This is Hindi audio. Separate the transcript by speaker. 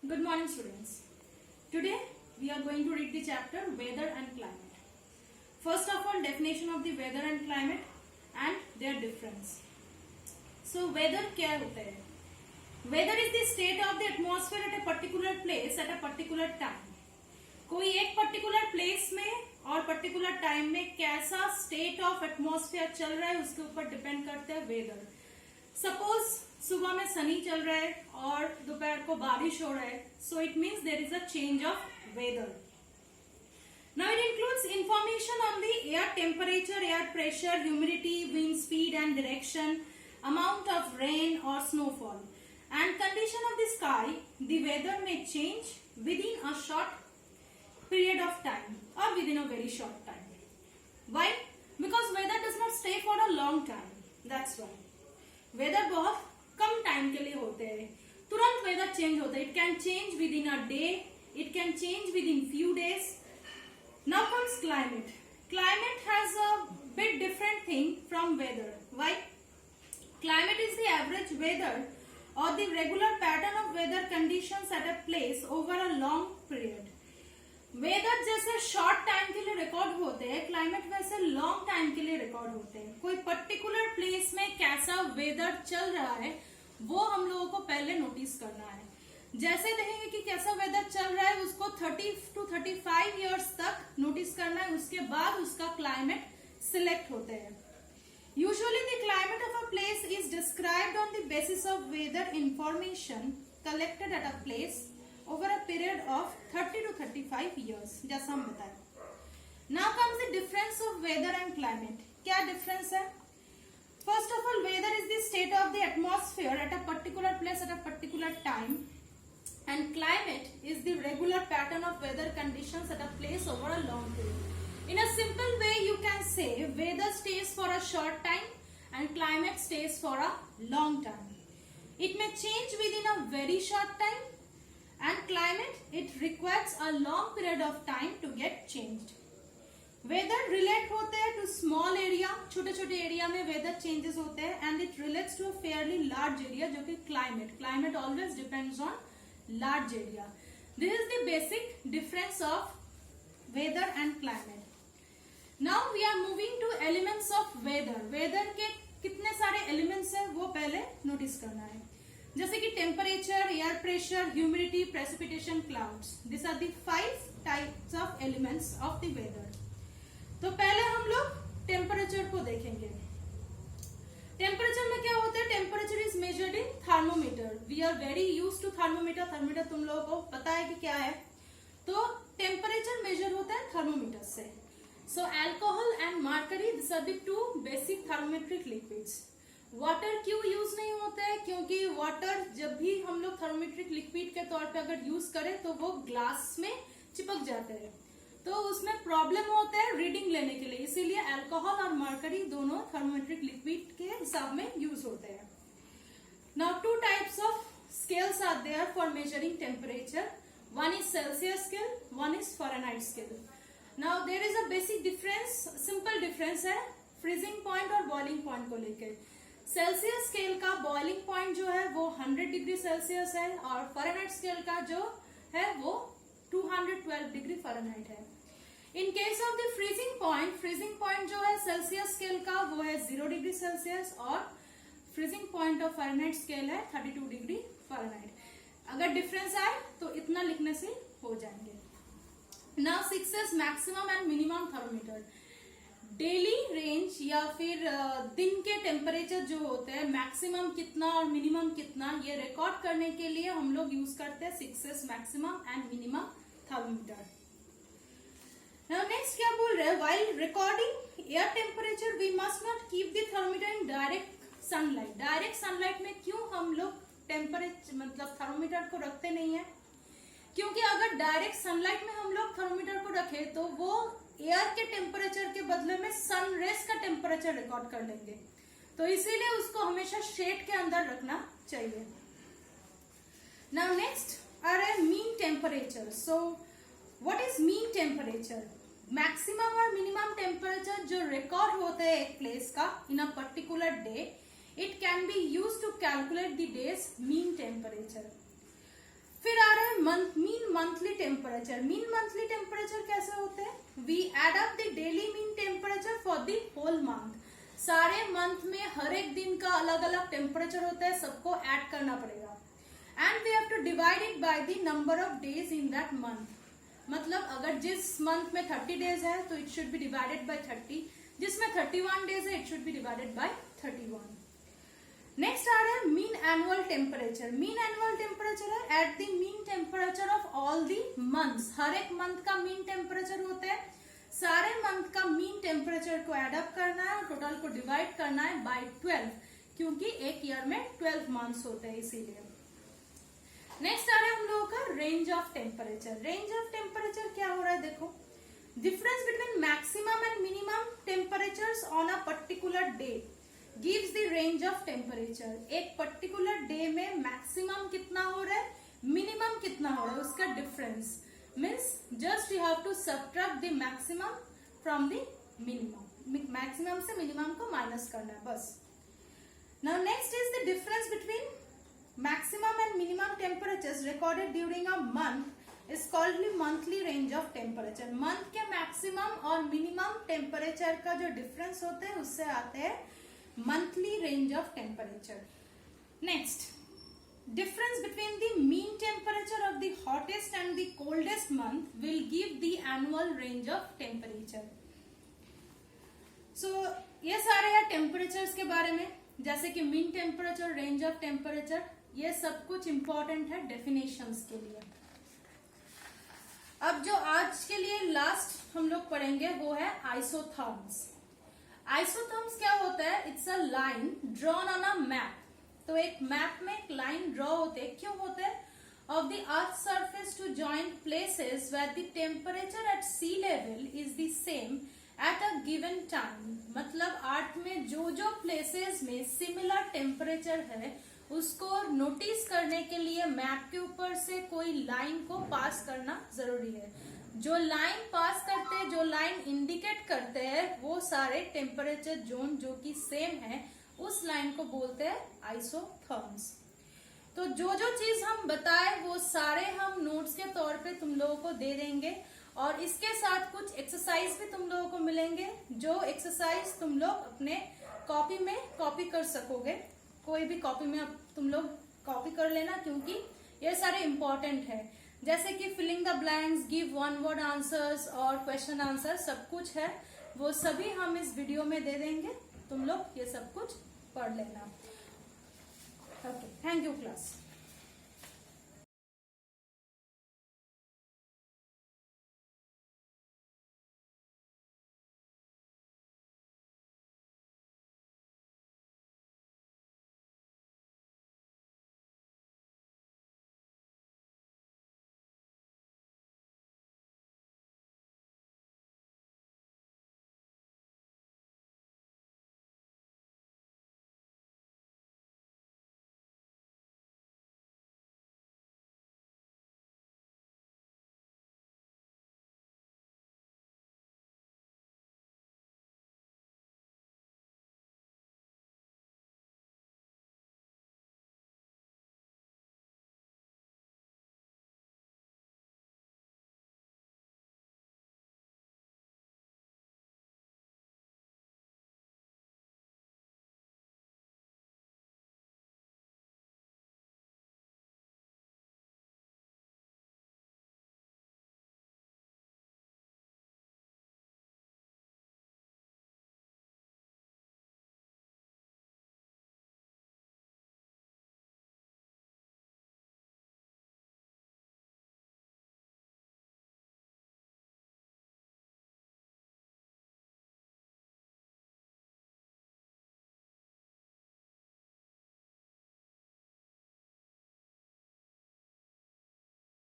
Speaker 1: Good morning, students. Today we are going to read the chapter Weather and Climate. First of all, definition of the weather and climate and their difference. So, weather क्या होता है? Weather is the state of the atmosphere at a particular place at a particular time. कोई एक पर्टिकुलर प्लेस में और पर्टिकुलर टाइम में कैसा स्टेट ऑफ एटमॉस्फेयर चल रहा है उसके ऊपर डिपेंड करता है वेदर. सपोज सुबह में सनी चल रहा है और दोपहर को बारिश हो रहा है, so it means there is a change of weather. Now it includes information on the air temperature, air pressure, humidity, wind speed and direction, amount of rain और snowfall and condition of the sky. The weather may change within a short period of time or within a very short time. Why? Because weather does not stay for a long time. That's why. Weather बहुत कम टाइम के लिए होते हैं. तुरंत वेदर चेंज होता है. It can change within a day. It can change within few days. Now comes climate. Climate has a bit different thing from weather. Why? Climate is the average weather or the regular pattern of weather conditions at a place over a long period. Weather जैसे शॉर्ट टाइम के लिए रिकॉर्ड होते हैं, क्लाइमेट वैसे लॉन्ग टाइम के लिए रिकॉर्ड होते हैं. कोई पर्टिकुलर प्लेस में कैसा वेदर चल रहा है वो हम लोगों को पहले नोटिस करना है. जैसे देखेंगे कि कैसा वेदर चल रहा है उसको 30 to 35 ईयर्स तक नोटिस करना है. उसके बाद उसका क्लाइमेट सिलेक्ट होते हैं. Usually the climate of a place is described on the basis of weather information collected at a place over a period of 30 to 35 years. जैसा हम बताएं. Now comes the difference of weather and climate. क्या difference है? First of all, weather is the state of the atmosphere at a particular place at a particular time, and climate is the regular pattern of weather conditions at a place over a long period. In a simple way, you can say weather stays for a short time and climate stays for a long time. It may change within a very short time, and climate, it requires a long period of time to get changed. Weather relate होते हैं to small area, छोटे छोटे एरिया में weather changes होते हैं, and it relates to a fairly large area जो कि climate. Climate always depends on large area. This is the basic difference of weather and climate. Now we are moving to elements of weather. Weather के कितने सारे elements हैं वो पहले नोटिस करना है. जैसे कि temperature, air pressure, humidity, precipitation, clouds. This are the 5 types of elements of the weather. तो पहले हम लोग टेम्परेचर को देखेंगे. टेम्परेचर में क्या होता है? Temperature is measured in thermometer. We are very use to thermometer. Thermometer तुम लोगों को पता है कि क्या है. तो टेम्परेचर मेजर होता है थर्मोमीटर से. So alcohol and mercury, these are the two basic thermometric liquids. Water क्यों यूज नहीं होता है? क्योंकि वाटर जब भी हम लोग थर्मोमेट्रिक लिक्विड के तौर पे अगर यूज करें तो वो ग्लास में चिपक जाते हैं, तो उसमें प्रॉब्लम होता है रीडिंग लेने के लिए. इसीलिए अल्कोहल और मर्करी दोनों थर्मोमेट्रिक लिक्विड के हिसाब में यूज होते हैं. Now 2 types of scales are there for measuring temperature. One is Celsius scale, one is Fahrenheit scale. Now there is a basic difference, simple difference है फ्रीजिंग पॉइंट और बॉइलिंग पॉइंट को लेकर. सेल्सियस स्केल का बॉइलिंग पॉइंट जो है वो 100 डिग्री सेल्सियस है और फ़ारेनहाइट स्केल का जो है वो 212 डिग्री फ़ारेनहाइट है. In case of the freezing point जो है सेल्सियस स्केल का वो है 0 डिग्री सेल्सियस और freezing point of Fahrenheit scale है 32 डिग्री फ़ारेनहाइट. अगर डिफरेंस आए तो इतना लिखने से हो जाएंगे. Now 6 is maximum and minimum thermometer. Daily range या फिर दिन के टेम्परेचर जो होते हैं मैक्सिमम कितना और मिनिमम कितना ये रिकॉर्ड करने के लिए हम लोग यूज करते हैं 6 maximum and minimum thermometer. Now next क्या बोल रहे हैं? While recording air temperature we must not keep the thermometer in direct sunlight. Direct sunlight में क्यों हम लोग टेम्परेचर मतलब थर्मोमीटर को रखते नहीं है? क्योंकि अगर डायरेक्ट सनलाइट में हम लोग थर्मोमीटर को रखें तो वो एयर के टेम्परेचर के बदले में सन रेस का टेम्परेचर रिकॉर्ड कर लेंगे, तो इसीलिए उसको हमेशा शेड के अंदर रखना चाहिए. Now next are mean temperature. So what is mean temperature? Maximum और मिनिमम टेम्परेचर जो रिकॉर्ड होते हैं एक प्लेस का in a particular day, it can be use to calculate the day's mean temperature. फिर आ रहे हैं mean monthly temperature. Mean monthly temperature कैसे होते हैं? We add up the daily mean temperature for the whole month. सारे मंथ में हर एक दिन का अलग अलग टेम्परेचर होता है, सबको ऐड करना पड़ेगा। And we have to divide it by the number of days in that month. मतलब अगर जिस मंथ में 30 डेज है तो it should be divided by 30, जिसमें 31 डेज है it should be divided by 31। Next आ रहा है mean annual temperature. Mean annual temperature है at the mean temperature of all the months. हर एक मंथ का मीन टेम्परेचर होता है, सारे मंथ का मीन टेम्परेचर को एड अप करना है और टोटल को डिवाइड करना है बाय 12, क्योंकि एक ईयर में 12 मंथ्स होते हैं इसीलिए। नेक्स्ट आ रहा है हम लोगों का range of temperature. Range of temperature क्या हो रहा है? देखो, difference between maximum and minimum temperatures on a particular day gives the range of temperature. एक पर्टिकुलर डे में मैक्सिमम कितना हो रहा है, मिनिमम कितना हो रहा है, उसका difference means just you have to subtract the maximum from the minimum. Maximum से मिनिमम को माइनस करना है बस। Now next is the difference between maximum and minimum temperatures recorded during a month is called the monthly range of temperature। Month के मैक्सिमम और मिनिमम टेम्परेचर का जो डिफरेंस होते हैं उससे आते हैं monthly range of temperature. Next, difference between the mean temperature of the hottest and the coldest month will give the annual range of temperature. So ये सारे हैं टेम्परेचर्स के बारे में, जैसे कि mean temperature, range of temperature, ये सब कुछ इंपॉर्टेंट है डेफिनेशंस के लिए। अब जो आज के लिए लास्ट हम लोग पढ़ेंगे वो है आइसोथर्म्स। आइसोथर्म्स क्या होता है? It's a line drawn on a map. तो एक मैप में एक लाइन ड्रॉ होते हैं, क्यों होते हैं? Of the earth surface to join places where the temperature at sea level is the same at a given time. मतलब अर्थ में जो जो प्लेसेस में सिमिलर टेम्परेचर है उसको नोटिस करने के लिए मैप के ऊपर से कोई लाइन को पास करना जरूरी है। जो लाइन पास करते हैं, जो लाइन इंडिकेट करते हैं, वो सारे टेम्परेचर जोन जो कि सेम है उस लाइन को बोलते हैं आइसोथर्म्स। तो जो जो चीज हम बताए वो सारे हम नोट्स के तौर पे तुम लोगों को दे देंगे, और इसके साथ कुछ एक्सरसाइज भी तुम लोगों को मिलेंगे, जो एक्सरसाइज तुम लोग अपने कॉपी में कॉपी कर सकोगे। कोई भी कॉपी में तुम लोग कॉपी कर लेना, क्योंकि ये सारे इंपॉर्टेंट है। जैसे कि filling the blanks, give one word answers और क्वेश्चन आंसर, सब कुछ है, वो सभी हम इस वीडियो में दे देंगे। तुम लोग ये सब कुछ पढ़ लेना। Okay, thank you class.